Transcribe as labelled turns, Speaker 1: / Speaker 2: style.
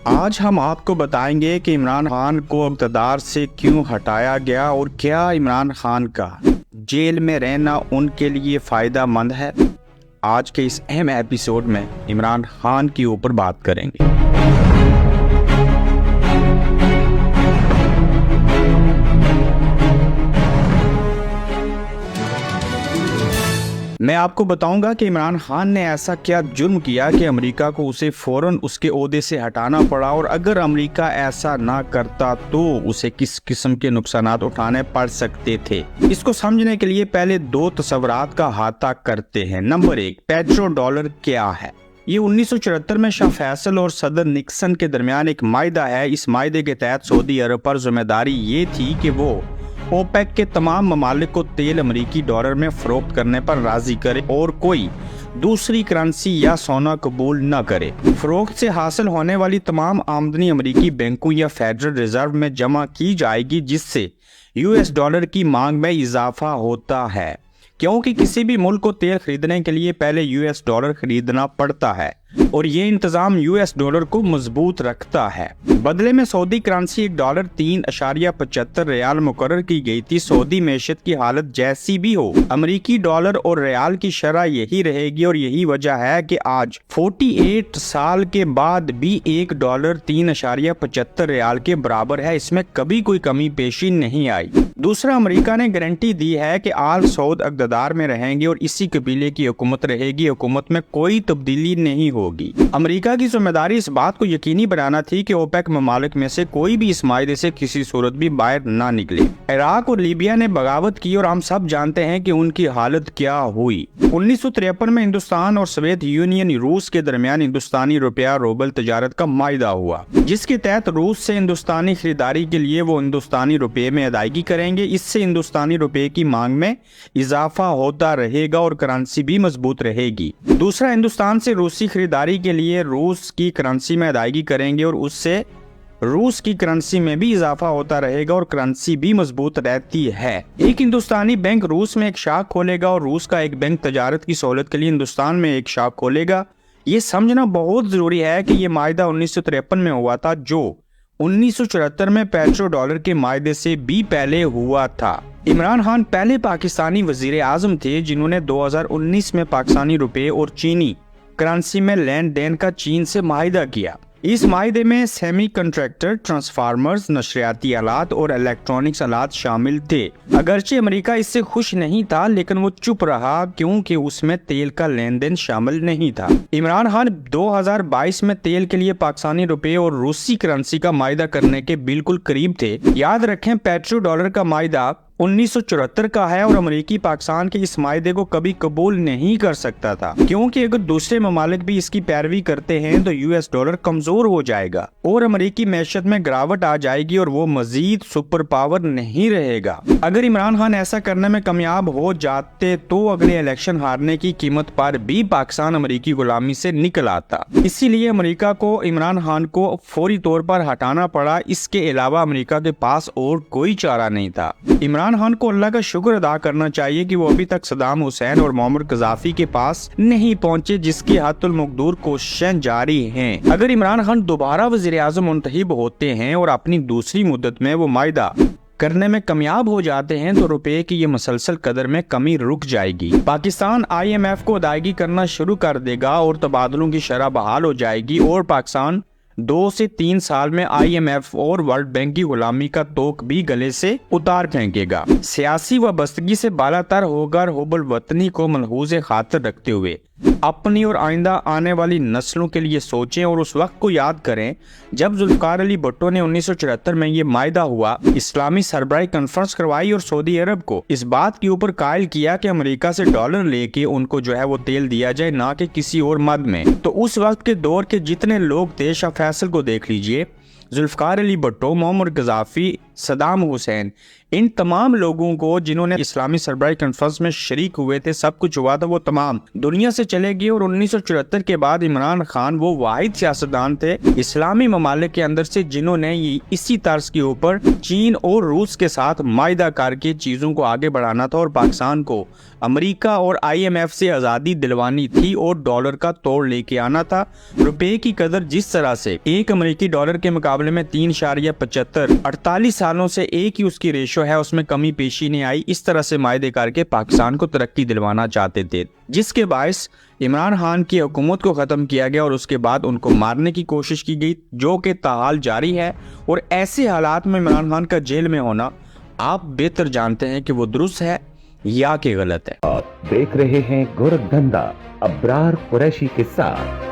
Speaker 1: آج ہم آپ کو بتائیں گے کہ عمران خان کو اقتدار سے کیوں ہٹایا گیا اور کیا عمران خان کا جیل میں رہنا ان کے لیے فائدہ مند ہے۔ آج کے اس اہم ایپیسوڈ میں عمران خان کے اوپر بات کریں گے۔ میں آپ کو بتاؤں گا کہ عمران خان نے ایسا کیا جرم کیا کہ امریکہ کو اسے فوراً اس کے عہدے سے ہٹانا پڑا، اور اگر امریکہ ایسا نہ کرتا تو اسے کس قسم کے نقصانات اٹھانے پڑ سکتے تھے۔ اس کو سمجھنے کے لیے پہلے دو تصورات کا احاطہ کرتے ہیں۔ نمبر 1، پیٹرو ڈالر کیا ہے؟ یہ 1974 میں شاہ فیصل اور صدر نکسن کے درمیان ایک معاہدہ ہے۔ اس معاہدے کے تحت سعودی عرب پر ذمہ داری یہ تھی کہ وہ اوپیک کے تمام ممالک کو تیل امریکی ڈالر میں فروخت کرنے پر راضی کرے اور کوئی دوسری کرنسی یا سونا قبول نہ کرے۔ فروخت سے حاصل ہونے والی تمام آمدنی امریکی بینکوں یا فیڈرل ریزرو میں جمع کی جائے گی، جس سے US ڈالر کی مانگ میں اضافہ ہوتا ہے، کیونکہ کسی بھی ملک کو تیل خریدنے کے لیے پہلے US ڈالر خریدنا پڑتا ہے، اور یہ انتظام US ڈالر کو مضبوط رکھتا ہے۔ بدلے میں سعودی کرنسی ایک ڈالر 3.75 ریال مقرر کی گئی تھی۔ سعودی معیشت کی حالت جیسی بھی ہو، امریکی ڈالر اور ریال کی شرح یہی رہے گی، اور یہی وجہ ہے کہ آج 48 سال کے بعد بھی ایک ڈالر 3.75 ریال کے برابر ہے۔ اس میں کبھی کوئی کمی پیشی نہیں آئی۔ دوسرا، امریکہ نے گارنٹی دی ہے کہ آل سعود اقتدار میں رہیں گے اور اسی قبیلے کی حکومت رہے گی۔ حکومت میں کوئی تبدیلی نہیں ہوگی۔ امریکہ کی ذمہ داری اس بات کو یقینی بنانا تھی کہ اوپیک ممالک میں سے کوئی بھی اس معاہدے سے کسی صورت بھی باہر نہ نکلے۔ عراق اور لیبیا نے بغاوت کی اور ہم سب جانتے ہیں کہ ان کی حالت کیا ہوئی۔ 1953 میں ہندوستان اور سوویت یونین روس کے درمیان ہندوستانی روپیہ روبل تجارت کا معاہدہ ہوا، جس کے تحت روس سے ہندوستانی خریداری کے لیے وہ ہندوستانی روپے میں ادائیگی کریں گے۔ اس سے ہندوستانی روپے کی مانگ میں اضافہ ہوتا رہے گا اور کرنسی بھی مضبوط رہے گی۔ دوسرا، ہندوستان سے روسی خریداری کے لیے روس کی کرنسی میں ادائیگی کریں گے اور اس سے روس کی کرنسی میں بھی اضافہ ہوتا رہے گا اور کرنسی بھی مضبوط رہتی ہے۔ ایک ہندوستانی بینک روس میں ایک شاخ کھولے گا اور روس کا ایک بینک تجارت کی سہولت کے لیے ہندوستان میں ایک شاخ کھولے گا۔ یہ سمجھنا بہت ضروری ہے کہ یہ معاہدہ 1953 میں ہوا تھا، جو 1974 میں پیٹرو ڈالر کے معاہدے سے بھی پہلے ہوا تھا۔ عمران خان پہلے پاکستانی وزیر اعظم تھے جنہوں نے 2019 میں پاکستانی روپے اور چینی کرنسی میں لین دین کا چین سے معاہدہ کیا۔ اس معاہدے میں سیمی کنٹریکٹر، ٹرانسفارمرز، نشریاتی آلات اور الیکٹرانکس آلات شامل تھے۔ اگرچہ امریکہ اس سے خوش نہیں تھا، لیکن وہ چپ رہا کیونکہ اس میں تیل کا لین دین شامل نہیں تھا۔ عمران خان 2022 میں تیل کے لیے پاکستانی روپے اور روسی کرنسی کا معاہدہ کرنے کے بالکل قریب تھے۔ یاد رکھیں، پیٹرو ڈالر کا معاہدہ 1974 کا ہے اور امریکی پاکستان کے اس معاہدے کو کبھی قبول نہیں کر سکتا تھا، کیونکہ اگر دوسرے ممالک بھی اس کی پیروی کرتے ہیں تو US ڈالر کمزور ہو جائے گا اور امریکی معیشت میں گراوٹ آ جائے گی اور وہ مزید سپر پاور نہیں رہے گا۔ اگر عمران خان ایسا کرنے میں کامیاب ہو جاتے تو اگلے الیکشن ہارنے کی قیمت پر بھی پاکستان امریکی غلامی سے نکل آتا۔ اسی لیے امریکہ کو عمران خان کو فوری طور پر ہٹانا پڑا۔ اس کے علاوہ امریکہ کے پاس اور کوئی چارہ نہیں تھا۔ عمران خان کو اللہ کا شکر ادا کرنا چاہیے کہ وہ ابھی تک صدام حسین اور معمر قذافی کے پاس نہیں پہنچے، جس کی حد المقدور کوششیں جاری ہیں۔ اگر عمران خان دوبارہ وزیر اعظم منتخب ہوتے ہیں اور اپنی دوسری مدت میں وہ معاہدہ کرنے میں کامیاب ہو جاتے ہیں تو روپے کی یہ مسلسل قدر میں کمی رک جائے گی۔ پاکستان IMF کو ادائیگی کرنا شروع کر دے گا اور تبادلوں کی شرح بحال ہو جائے گی، اور پاکستان 2 سے 3 سال میں IMF اور ورلڈ بینک کی غلامی کا توق بھی گلے سے اتار پھینکے گا۔ سیاسی وابستگی سے بالا تر ہوگر حب الوطنی کو ملحوظ خاطر رکھتے ہوئے اپنی اور آئندہ آنے والی نسلوں کے لیے سوچیں اور اس وقت کو یاد کریں جب ذوالفقار علی بھٹو نے 1974 میں یہ معاہدہ ہوا، اسلامی سربراہی کانفرنس کروائی اور سعودی عرب کو اس بات کے اوپر قائل کیا کہ امریکہ سے ڈالر لے کے ان کو وہ تیل دیا جائے، نہ کہ کسی اور مد میں۔ تو اس وقت کے دور کے جتنے لوگ تھے، شاہ فیصل کو دیکھ لیجئے، ذوالفقار علی بھٹو، معمر قذافی، صدام حسین، ان تمام لوگوں کو جنہوں نے اسلامی سربراہی کانفرنس میں شریک ہوئے تھے، سب کچھ ہوا تھا، وہ تمام دنیا سے چلے گئے۔ اور 1974 کے بعد عمران خان وہ واحد سیاستدان تھے اسلامی ممالک کے اندر سے جنہوں نے اسی طرز کے اوپر چین اور روس کے ساتھ معاہدہ کر کے چیزوں کو آگے بڑھانا تھا اور پاکستان کو امریکہ اور IMF سے آزادی دلوانی تھی اور ڈالر کا توڑ لے کے آنا تھا۔ روپے کی قدر جس طرح سے ایک امریکی ڈالر کے مقابلے میں 3.75 48 سالوں سے ایک ہی اس کی ریشو ہے، اس میں کمی پیشی نہیں آئی، اس طرح سے معاہدے کر کے پاکستان کو ترقی دلوانا چاہتے تھے، جس کے باعث عمران خان کی حکومت کو ختم کیا گیا اور اس کے بعد ان کو مارنے کی کوشش کی گئی، جو کہ تاحال جاری ہے۔ اور ایسے حالات میں عمران خان کا جیل میں ہونا آپ بہتر جانتے ہیں کہ وہ درست ہے یا کہ غلط ہے۔
Speaker 2: آپ دیکھ رہے ہیں گورکھ دھندا ابرار قریشی کے ساتھ۔